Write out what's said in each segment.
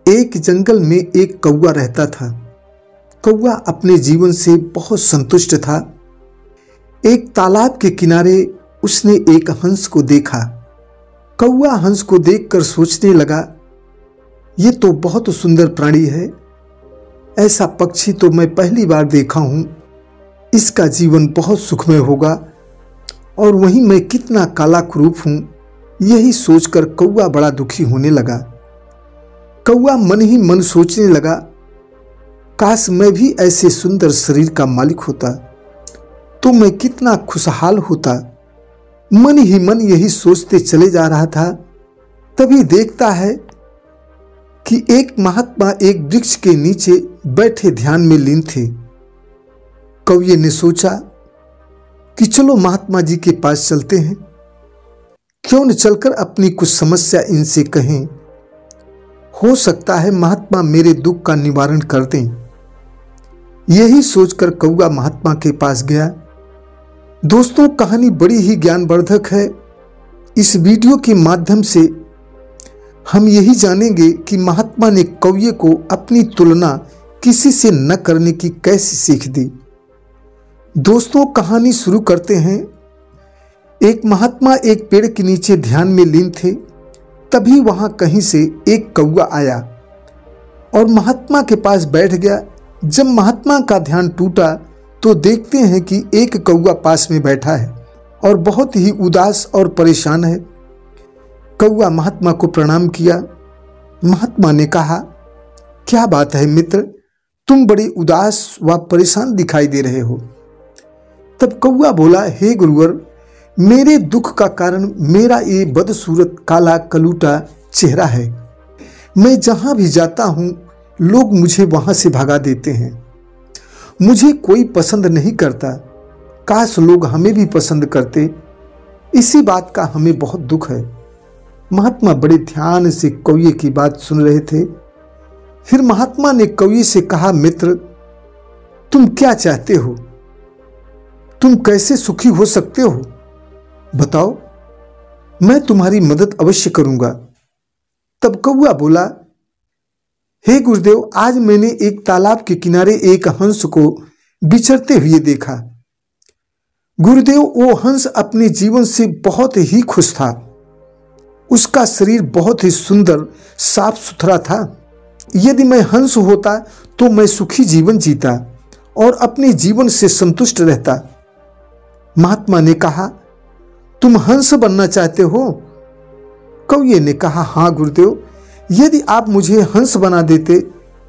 एक जंगल में एक कौवा रहता था। कौवा अपने जीवन से बहुत संतुष्ट था। एक तालाब के किनारे उसने एक हंस को देखा। कौवा हंस को देखकर सोचने लगा, ये तो बहुत सुंदर प्राणी है। ऐसा पक्षी तो मैं पहली बार देखा हूं। इसका जीवन बहुत सुखमय होगा और वहीं मैं कितना कालाकुरूप हूं। यही सोचकर कौवा बड़ा दुखी होने लगा। कौवा मन ही मन सोचने लगा, काश मैं भी ऐसे सुंदर शरीर का मालिक होता तो मैं कितना खुशहाल होता। मन ही मन यही सोचते चले जा रहा था। तभी देखता है कि एक महात्मा एक वृक्ष के नीचे बैठे ध्यान में लीन थे। कौवे ने सोचा कि चलो महात्मा जी के पास चलते हैं। क्यों न चलकर अपनी कुछ समस्या इनसे कहें। हो सकता है महात्मा मेरे दुख का निवारण कर दें। यही सोचकर कौवा महात्मा के पास गया। दोस्तों, कहानी बड़ी ही ज्ञानवर्धक है। इस वीडियो के माध्यम से हम यही जानेंगे कि महात्मा ने कौवे को अपनी तुलना किसी से न करने की कैसी सीख दी। दोस्तों, कहानी शुरू करते हैं। एक महात्मा एक पेड़ के नीचे ध्यान में लीन थे। तभी वहां कहीं से एक कौवा आया और महात्मा के पास बैठ गया। जब महात्मा का ध्यान टूटा तो देखते हैं कि एक कौवा पास में बैठा है और बहुत ही उदास और परेशान है। कौवा महात्मा को प्रणाम किया। महात्मा ने कहा, क्या बात है मित्र, तुम बड़ी उदास व परेशान दिखाई दे रहे हो। तब कौवा बोला, हे गुरुवर, मेरे दुख का कारण मेरा ये बदसूरत काला कलूटा चेहरा है। मैं जहां भी जाता हूं लोग मुझे वहां से भगा देते हैं। मुझे कोई पसंद नहीं करता। काश लोग हमें भी पसंद करते। इसी बात का हमें बहुत दुख है। महात्मा बड़े ध्यान से कौवे की बात सुन रहे थे। फिर महात्मा ने कौवे से कहा, मित्र, तुम क्या चाहते हो? तुम कैसे सुखी हो सकते हो? बताओ, मैं तुम्हारी मदद अवश्य करूंगा। तब कौवा बोला, हे गुरुदेव, आज मैंने एक तालाब के किनारे एक हंस को विचरते हुए देखा। गुरुदेव, वो हंस अपने जीवन से बहुत ही खुश था। उसका शरीर बहुत ही सुंदर साफ सुथरा था। यदि मैं हंस होता तो मैं सुखी जीवन जीता और अपने जीवन से संतुष्ट रहता। महात्मा ने कहा, तुम हंस बनना चाहते हो? कौवे ने कहा, हाँ गुरुदेव, यदि आप मुझे हंस बना देते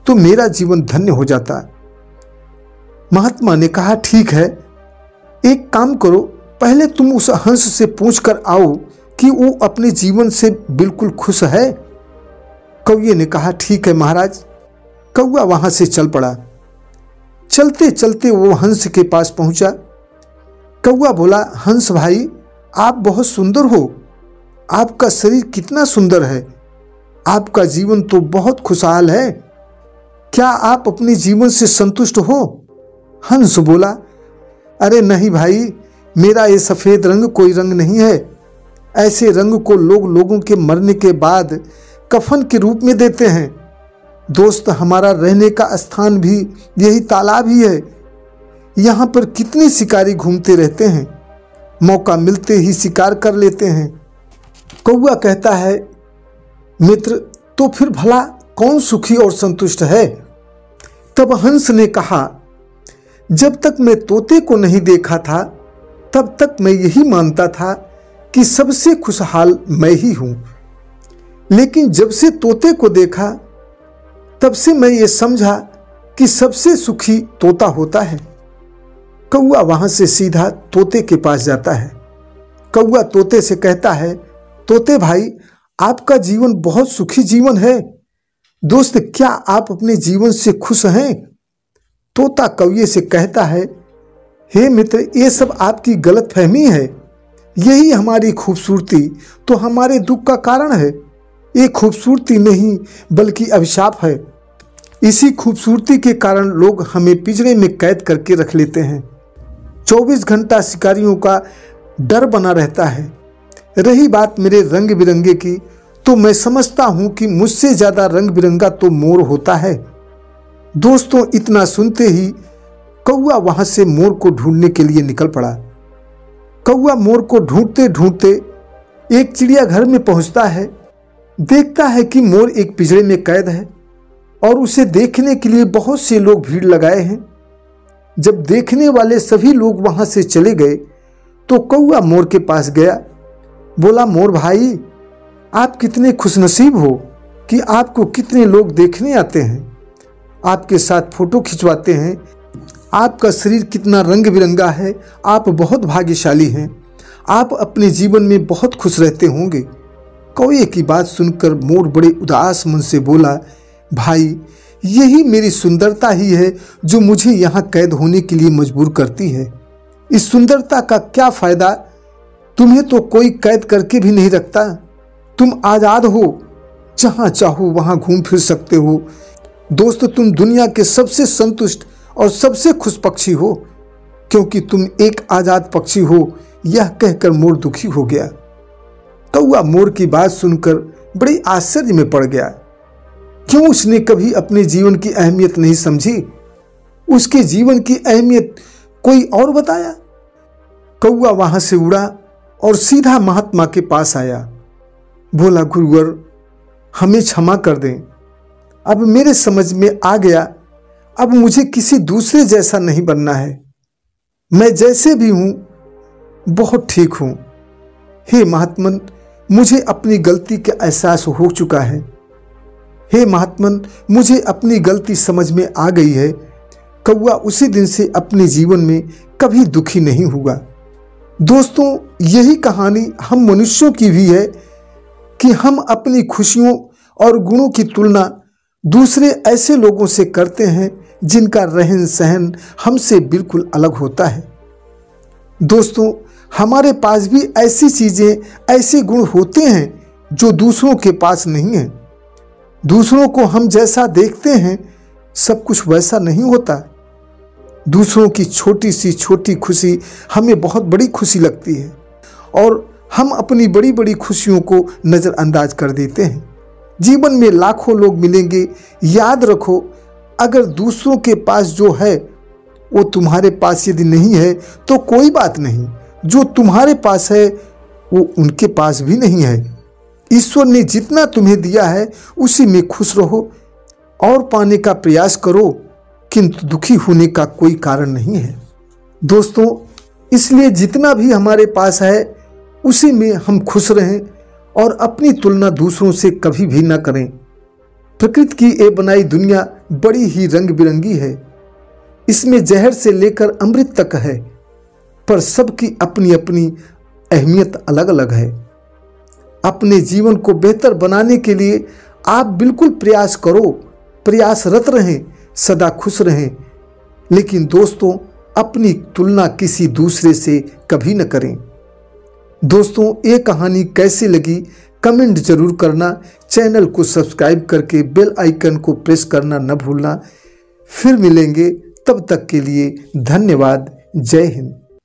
तो मेरा जीवन धन्य हो जाता। महात्मा ने कहा, ठीक है, एक काम करो, पहले तुम उस हंस से पूछ कर आओ कि वो अपने जीवन से बिल्कुल खुश है। कौवे ने कहा, ठीक है महाराज। कौवा वहां से चल पड़ा। चलते चलते वो हंस के पास पहुंचा। कौवा बोला, हंस भाई, आप बहुत सुंदर हो। आपका शरीर कितना सुंदर है। आपका जीवन तो बहुत खुशहाल है। क्या आप अपने जीवन से संतुष्ट हो? हंस बोला, अरे नहीं भाई, मेरा ये सफेद रंग कोई रंग नहीं है। ऐसे रंग को लोग लोगों के मरने के बाद कफन के रूप में देते हैं। दोस्त, हमारा रहने का स्थान भी यही तालाब ही है। यहाँ पर कितने शिकारी घूमते रहते हैं। मौका मिलते ही शिकार कर लेते हैं। कौवा कहता है, मित्र, तो फिर भला कौन सुखी और संतुष्ट है? तब हंस ने कहा, जब तक मैं तोते को नहीं देखा था तब तक मैं यही मानता था कि सबसे खुशहाल मैं ही हूं। लेकिन जब से तोते को देखा तब से मैं ये समझा कि सबसे सुखी तोता होता है। कौवा वहां से सीधा तोते के पास जाता है। कौवा तोते से कहता है, तोते भाई, आपका जीवन बहुत सुखी जीवन है। दोस्त, क्या आप अपने जीवन से खुश हैं? तोता कौवे से कहता है, हे मित्र, ये सब आपकी गलतफहमी है। यही हमारी खूबसूरती तो हमारे दुख का कारण है। ये खूबसूरती नहीं बल्कि अभिशाप है। इसी खूबसूरती के कारण लोग हमें पिंजरे में कैद करके रख लेते हैं। 24 घंटा शिकारियों का डर बना रहता है। रही बात मेरे रंग बिरंगे की, तो मैं समझता हूं कि मुझसे ज्यादा रंग बिरंगा तो मोर होता है। दोस्तों, इतना सुनते ही कौआ वहां से मोर को ढूंढने के लिए निकल पड़ा। कौआ मोर को ढूंढते ढूंढते एक चिड़ियाघर में पहुंचता है। देखता है कि मोर एक पिंजरे में कैद है और उसे देखने के लिए बहुत से लोग भीड़ लगाए हैं। जब देखने वाले सभी लोग वहां से चले गए तो कौआ मोर के पास गया। बोला, मोर भाई, आप कितने खुशनसीब हो कि आपको कितने लोग देखने आते हैं, आपके साथ फोटो खिंचवाते हैं। आपका शरीर कितना रंग बिरंगा है, आप बहुत भाग्यशाली हैं। आप अपने जीवन में बहुत खुश रहते होंगे। कौए की बात सुनकर मोर बड़े उदास मन से बोला, भाई, यही मेरी सुंदरता ही है जो मुझे यहाँ कैद होने के लिए मजबूर करती है। इस सुंदरता का क्या फायदा? तुम्हें तो कोई कैद करके भी नहीं रखता। तुम आज़ाद हो, जहाँ चाहो वहाँ घूम फिर सकते हो। दोस्त, तुम दुनिया के सबसे संतुष्ट और सबसे खुश पक्षी हो, क्योंकि तुम एक आज़ाद पक्षी हो। यह कहकर मोर दुखी हो गया। कौआ मोर की बात सुनकर बड़े आश्चर्य में पड़ गया। क्यों उसने कभी अपने जीवन की अहमियत नहीं समझी? उसके जीवन की अहमियत कोई और बताया? कौआ वहां से उड़ा और सीधा महात्मा के पास आया। बोला, गुरुवर, हमें क्षमा कर दें। अब मेरे समझ में आ गया, अब मुझे किसी दूसरे जैसा नहीं बनना है। मैं जैसे भी हूं बहुत ठीक हूं। हे महात्मन, मुझे अपनी गलती का एहसास हो चुका है। हे महात्मन, मुझे अपनी गलती समझ में आ गई है। कौआ उसी दिन से अपने जीवन में कभी दुखी नहीं हुआ। दोस्तों, यही कहानी हम मनुष्यों की भी है कि हम अपनी खुशियों और गुणों की तुलना दूसरे ऐसे लोगों से करते हैं जिनका रहन सहन हमसे बिल्कुल अलग होता है। दोस्तों, हमारे पास भी ऐसी चीजें, ऐसे गुण होते हैं जो दूसरों के पास नहीं है। दूसरों को हम जैसा देखते हैं सब कुछ वैसा नहीं होता। दूसरों की छोटी सी छोटी खुशी हमें बहुत बड़ी खुशी लगती है और हम अपनी बड़ी बड़ी खुशियों को नज़रअंदाज कर देते हैं। जीवन में लाखों लोग मिलेंगे, याद रखो, अगर दूसरों के पास जो है वो तुम्हारे पास यदि नहीं है तो कोई बात नहीं, जो तुम्हारे पास है वो उनके पास भी नहीं है। ईश्वर ने जितना तुम्हें दिया है उसी में खुश रहो और पाने का प्रयास करो, किंतु दुखी होने का कोई कारण नहीं है। दोस्तों, इसलिए जितना भी हमारे पास है उसी में हम खुश रहें और अपनी तुलना दूसरों से कभी भी ना करें। प्रकृति की ये बनाई दुनिया बड़ी ही रंग बिरंगी है। इसमें जहर से लेकर अमृत तक है, पर सबकी अपनी अपनी अहमियत अलग अलग है। अपने जीवन को बेहतर बनाने के लिए आप बिल्कुल प्रयास करो, प्रयासरत रहें, सदा खुश रहें। लेकिन दोस्तों, अपनी तुलना किसी दूसरे से कभी न करें। दोस्तों, ये कहानी कैसी लगी कमेंट जरूर करना। चैनल को सब्सक्राइब करके बेल आइकन को प्रेस करना न भूलना। फिर मिलेंगे, तब तक के लिए धन्यवाद। जय हिंद।